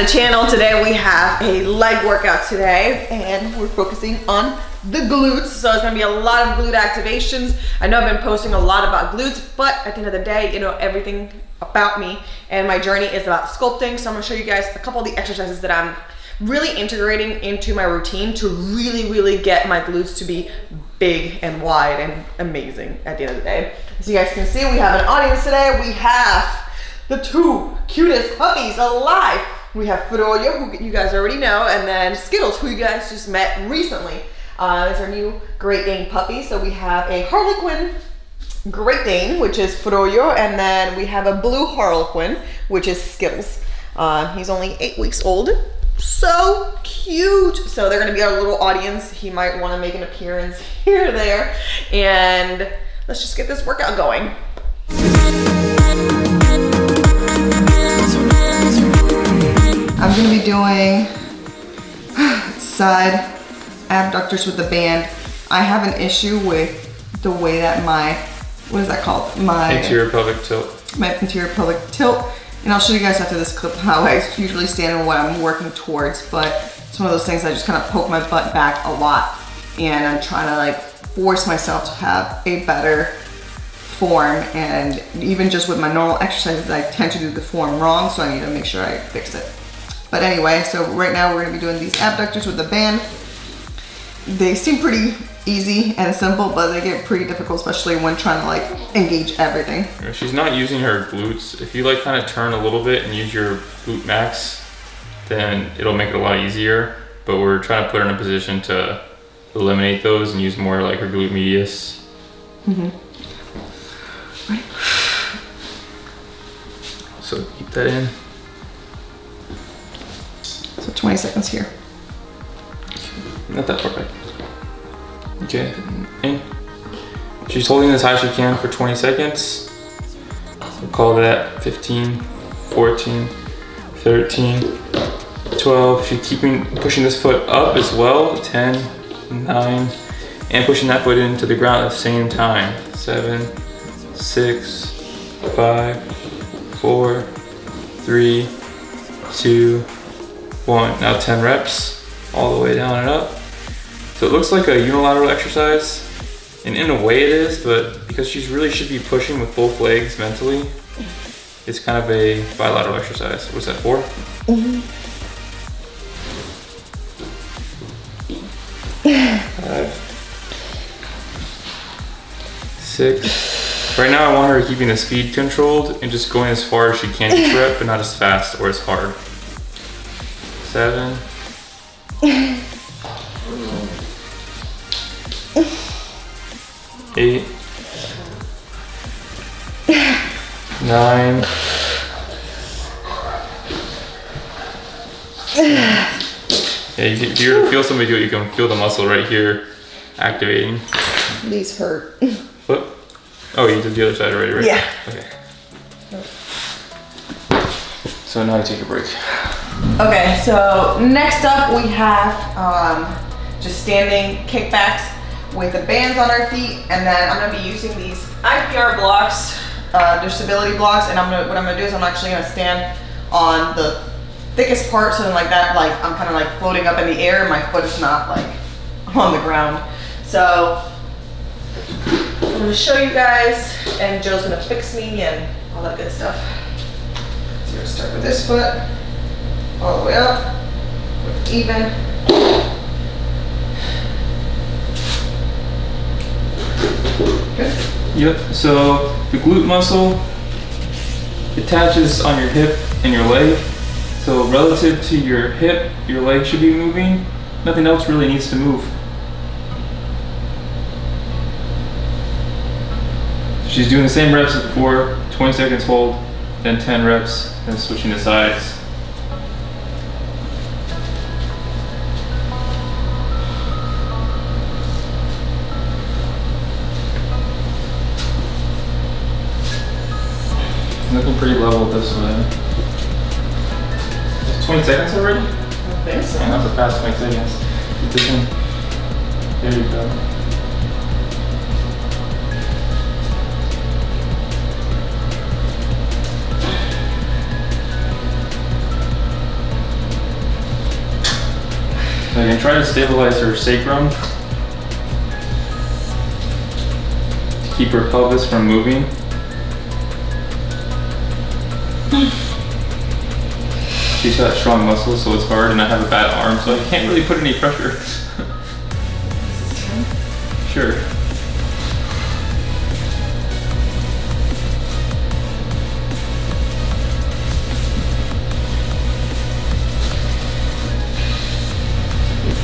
channel. Today we have a leg workout today and we're focusing on the glutes. So it's gonna be a lot of glute activations. I know I've been posting a lot about glutes, but at the end of the day, you know, everything about me and my journey is about sculpting. So I'm gonna show you guys a couple of the exercises that I'm really integrating into my routine to really get my glutes to be big and wide and amazing at the end of the day. As you guys can see, we have an audience today. We have the two cutest puppies alive. We have Froyo, who you guys already know, and then Skittles, who you guys just met recently. It's our new Great Dane puppy. So we have a Harlequin Great Dane, which is Froyo, and then we have a blue Harlequin, which is Skittles. He's only 8 weeks old. So cute. So they're gonna be our little audience. He might want to make an appearance here or there. And let's just get this workout going. I'm gonna be doing side abductors with the band. I have an issue with the way that my, what is that called? My anterior pelvic tilt. My anterior pelvic tilt. And I'll show you guys after this clip how I usually stand and what I'm working towards, but it's one of those things I just kind of poke my butt back a lot, and I'm trying to like force myself to have a better form. And even just with my normal exercises, I tend to do the form wrong, so I need to make sure I fix it. But anyway, so right now we're gonna be doing these abductors with the band. They seem pretty easy and simple, but they get pretty difficult, especially when trying to like engage everything. She's not using her glutes. If you like kind of turn a little bit and use your glute max, then it'll make it a lot easier. But we're trying to put her in a position to eliminate those and use more like her glute medius. Ready? So keep that in. So 20 seconds here. Not that far back. Okay, and she's holding as high as she can for 20 seconds. We'll call that 15, 14, 13, 12. She's pushing this foot up as well. 10, 9, and pushing that foot into the ground at the same time. 7, 6, 5, 4, 3, 2, 1. Now 10 reps, all the way down and up. So it looks like a unilateral exercise, and in a way it is, but because she really should be pushing with both legs mentally, it's kind of a bilateral exercise. What's that, 4? 5, 6. Right now I want her keeping the speed controlled and just going as far as she can each rep, but not as fast or as hard. 7. 8, 9, 10. Yeah, if you feel somebody do it, you can feel the muscle right here activating. These hurt. Flip. Oh, you did the other side already, right? Yeah. Okay. So now you take a break. Okay, so next up we have just standing kickbacks with the bands on our feet, and then I'm gonna be using these IPR blocks. They're stability blocks, and what I'm gonna do is I'm actually gonna stand on the thickest part, so then like that, like I'm kind of like floating up in the air, and my foot is not like on the ground. So I'm gonna show you guys, and Joe's gonna fix me and all that good stuff. So we're gonna start with this foot, all the way up, even. Good. Yep, so the glute muscle attaches on your hip and your leg. So relative to your hip, your leg should be moving. Nothing else really needs to move. She's doing the same reps as before, 20 seconds hold, then 10 reps, then switching to sides. Looking pretty level this way. Just 20 seconds already? I think so. Yeah, that was a fast 20 seconds. Keep this in. There you go. And try to stabilize her sacrum to keep her pelvis from moving. She's got strong muscles, so it's hard, and I have a bad arm, so I can't really put any pressure. Sure.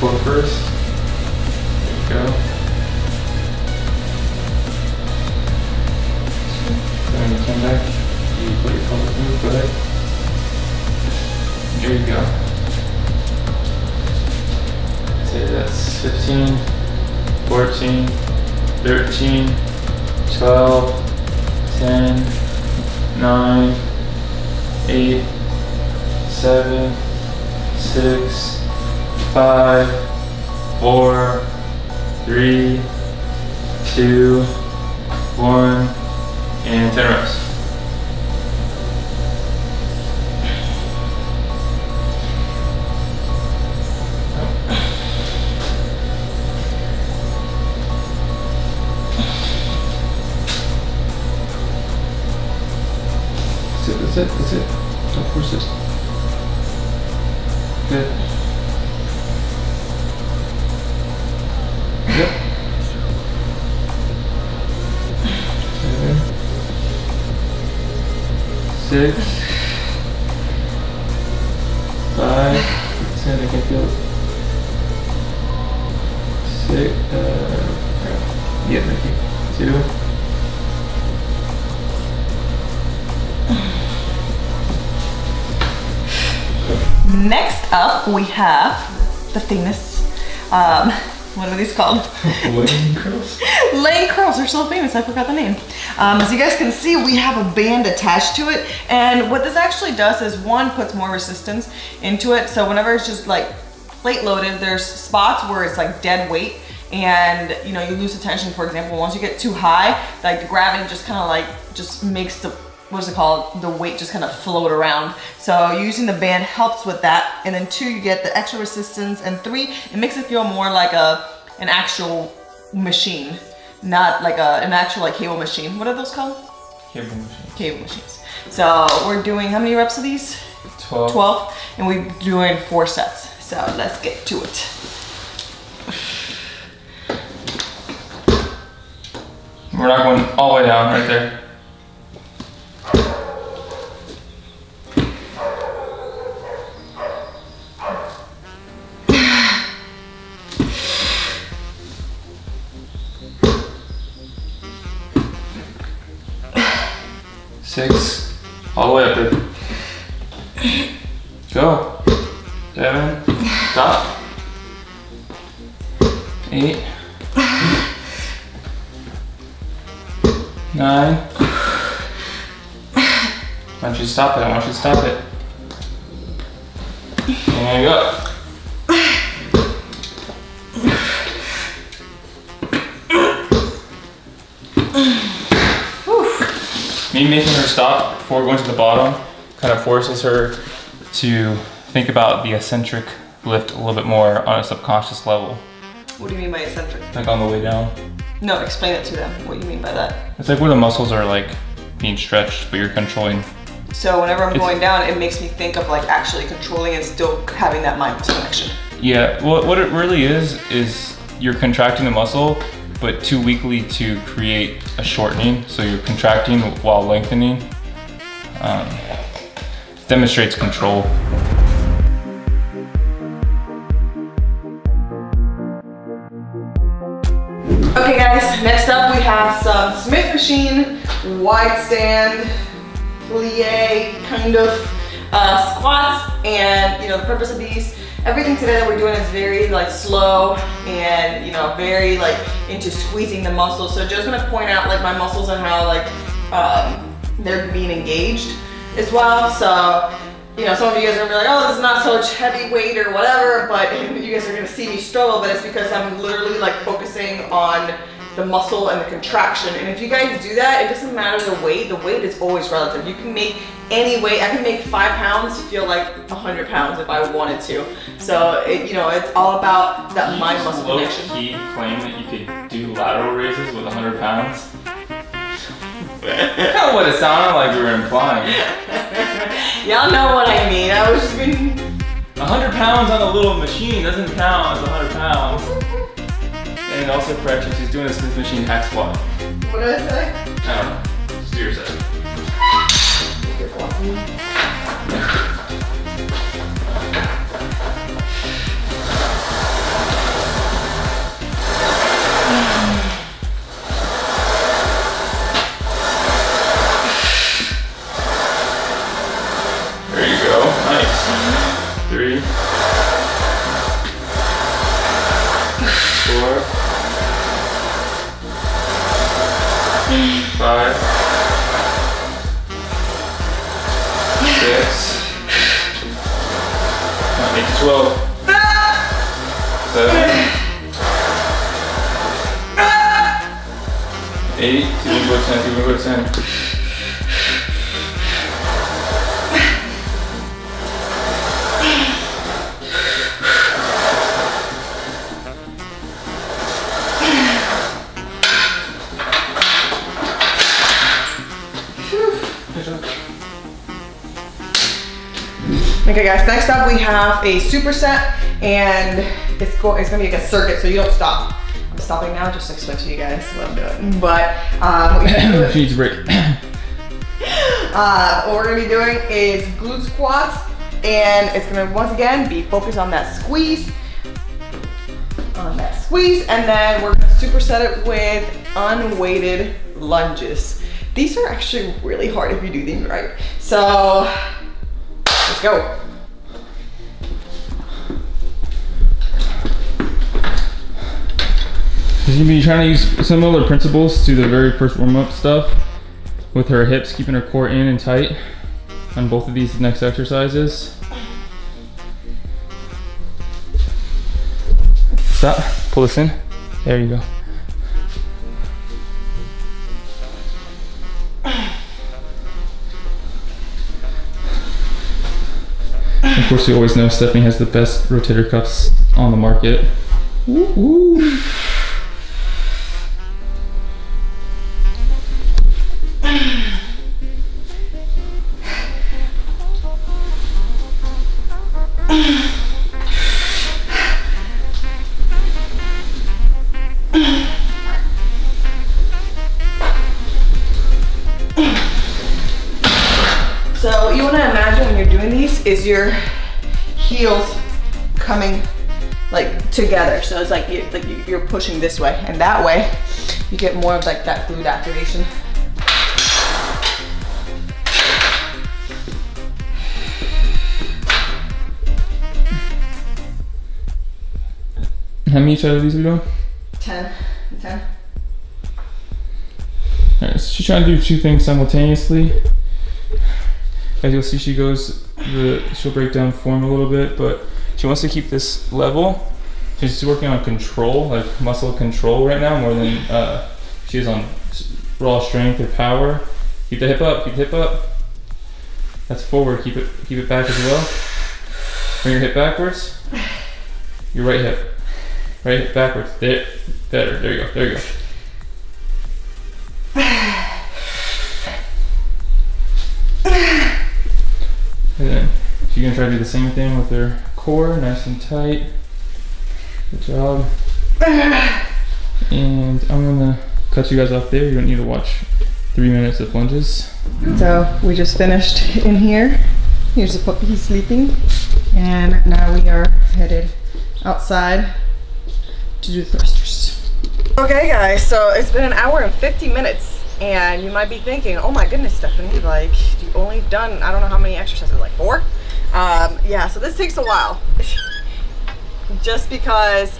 Pull first. There you go. Then you come back. You put your pelvis move. Go ahead. There you go. Say that's 15, 14, 13, 12, 10, 9, 8, 7, 6, 5, 4, 3, 2, 1, and 10 reps. That's it. Don't force it. Good. Yep. 7, 6, 5, 10, I can feel it. 6, yeah, thank you. 2. Next up, we have the famous, what are these called? Lane curls? Lane curls are so famous, I forgot the name. As you guys can see, we have a band attached to it. And what this actually does is, one, puts more resistance into it. So whenever it's just like plate loaded, there's spots where it's like dead weight. And you know, you lose the tension, for example. Once you get too high, like the gravity just kind of like, just makes the, what's it called, the weight just kind of float around. So using the band helps with that. And then 2, you get the extra resistance. And 3, it makes it feel more like an actual machine, not like an actual like cable machine. What are those called? Cable machines. Cable machines. So we're doing how many reps of these? 12. 12, and we're doing 4 sets. So let's get to it. We're not going all the way down right there. Six, all the way up there. Go. 7, stop. 8, 9. Why don't you stop it? I want you to stop it. And go. Me making her stop before going to the bottom kind of forces her to think about the eccentric lift a little bit more on a subconscious level. What do you mean by eccentric? Like on the way down. No, explain it to them. What do you mean by that? It's like where the muscles are like being stretched, but you're controlling. So whenever I'm going down, it makes me think of like actually controlling and still having that mind-muscle connection. Yeah, well, what it really is you're contracting the muscle, but too weakly to create a shortening. So you're contracting while lengthening. Demonstrates control. Okay guys, next up we have some Smith machine, wide stand, plie kind of squats. And you know, the purpose of these, everything today that we're doing is very like slow and you know, very like into squeezing the muscles. So just gonna point out like my muscles and how like they're being engaged as well. So you know, some of you guys are gonna be like, oh, this is not so much heavy weight or whatever, but you guys are gonna see me struggle, but it's because I'm literally like focusing on the muscle and the contraction. And if you guys do that, it doesn't matter the weight is always relative. You can make any weight. I can make 5 pounds feel like 100 pounds if I wanted to. So it, you know, it's all about that mind muscle connection. Low-key claim that you could do lateral raises with 100 pounds? That's kind of what it sounded like you were implying. Y'all know what I mean. I was just being... 100 pounds on a little machine doesn't count as 100 pounds. And also correction, she's doing a Smith machine hack squat. What did I say? I don't know. Just do your set. There you go. Nice. 3, 4, 5, 6, 12, 7, 8, 2, go 10, 2, go 10. Okay guys, next up we have a superset, and it's gonna be like a circuit, so you don't stop. I'm stopping now just to explain to you guys what I'm doing. But what She needs a break. what we're gonna be doing is glute squats, and it's gonna once again be focused on that squeeze. And then we're gonna superset it with unweighted lunges. These are actually really hard if you do these right. So let's go. She's gonna be trying to use similar principles to the very first warm-up stuff with her hips, keeping her core in and tight on both of these next exercises. Stop, pull this in. There you go. Of course, you always know Stephanie has the best rotator cuffs on the market. Woo-hoo. So what you want to imagine when you're doing these is your heels coming like together. So it's like you're pushing this way, and that way you get more of like that glute activation. How many each of these are we doing? 10 and 10. Alright, so she's trying to do 2 things simultaneously. As you'll see, she'll break down form a little bit, but she wants to keep this level. She's working on control, like muscle control right now, more than she is on raw strength or power. Keep the hip up, keep the hip up. That's forward, keep it back as well. Bring your hip backwards. Your right hip backwards. There, better, there you go, there you go. And then she's gonna try to do the same thing with her core, nice and tight. Good job. And I'm gonna cut you guys off there. You don't need to watch 3 minutes of lunges. So we just finished in here. Here's the puppy, he's sleeping. And now we are headed outside to do the thrusters. Okay guys, so it's been 1 hour and 50 minutes. And you might be thinking, oh my goodness, Stephanie, like you've only done, I don't know how many exercises, like 4? Yeah, so this takes a while. Just because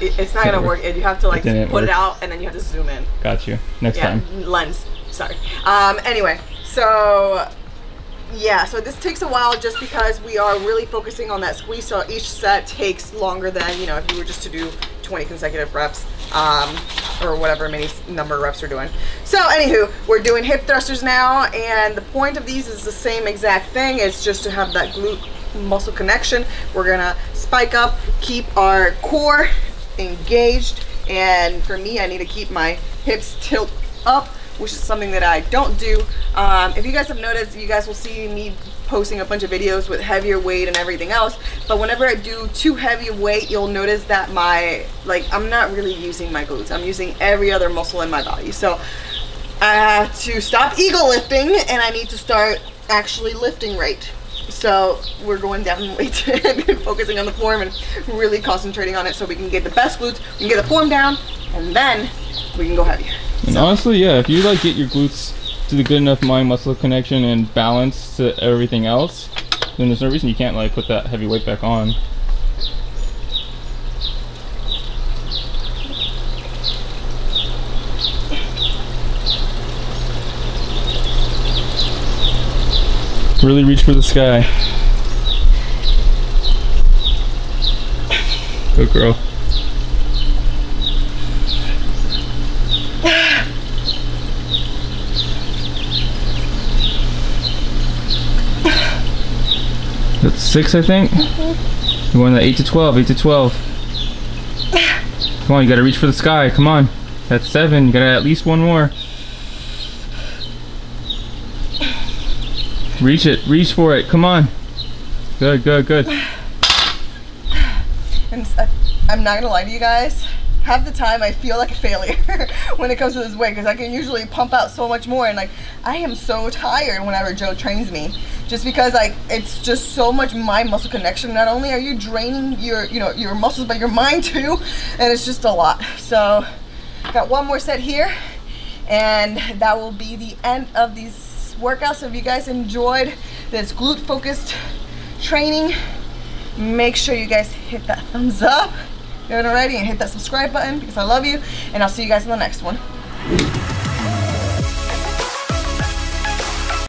it's not gonna work. You have to like put it out and then you have to zoom in. Got you. Next time. Lens, sorry. Anyway, so yeah, so this takes a while just because we are really focusing on that squeeze. So each set takes longer than, you know, if you were just to do 20 consecutive reps, or whatever many number of reps we're doing. So anywho, we're doing hip thrusters now, and the point of these is the same exact thing. It's just to have that glute muscle connection. We're gonna spike up, keep our core engaged, and for me, I need to keep my hips tilt up, which is something that I don't do. If you guys have noticed, you guys will see me posting a bunch of videos with heavier weight and everything else, but whenever I do too heavy weight, you'll notice that I'm not really using my glutes. I'm using every other muscle in my body. So I have to stop ego lifting, and I need to start actually lifting right. So we're going down in weight and focusing on the form and really concentrating on it so we can get the best glutes, we can get the form down, and then we can go heavier. And honestly, yeah, if you like get your glutes to the good enough mind muscle connection and balance to everything else, then there's no reason you can't like put that heavy weight back on. Really reach for the sky. Good girl. That's 6, I think. You're going to 8 to 12, 8 to 12. Come on, you gotta reach for the sky. Come on. That's 7. You gotta at least one more. Reach it. Reach for it. Come on. Good, good, good. And I'm not gonna lie to you guys. Half the time I feel like a failure when it comes to this weight, because I can usually pump out so much more, and like I am so tired whenever Joe trains me, just because like it's just so much mind muscle connection. Not only are you draining your your muscles, but your mind too, and it's just a lot. So got one more set here, and that will be the end of these workouts. So if you guys enjoyed this glute focused training, make sure you guys hit that thumbs up if you haven't already, and hit that subscribe button because I love you, and I'll see you guys in the next one.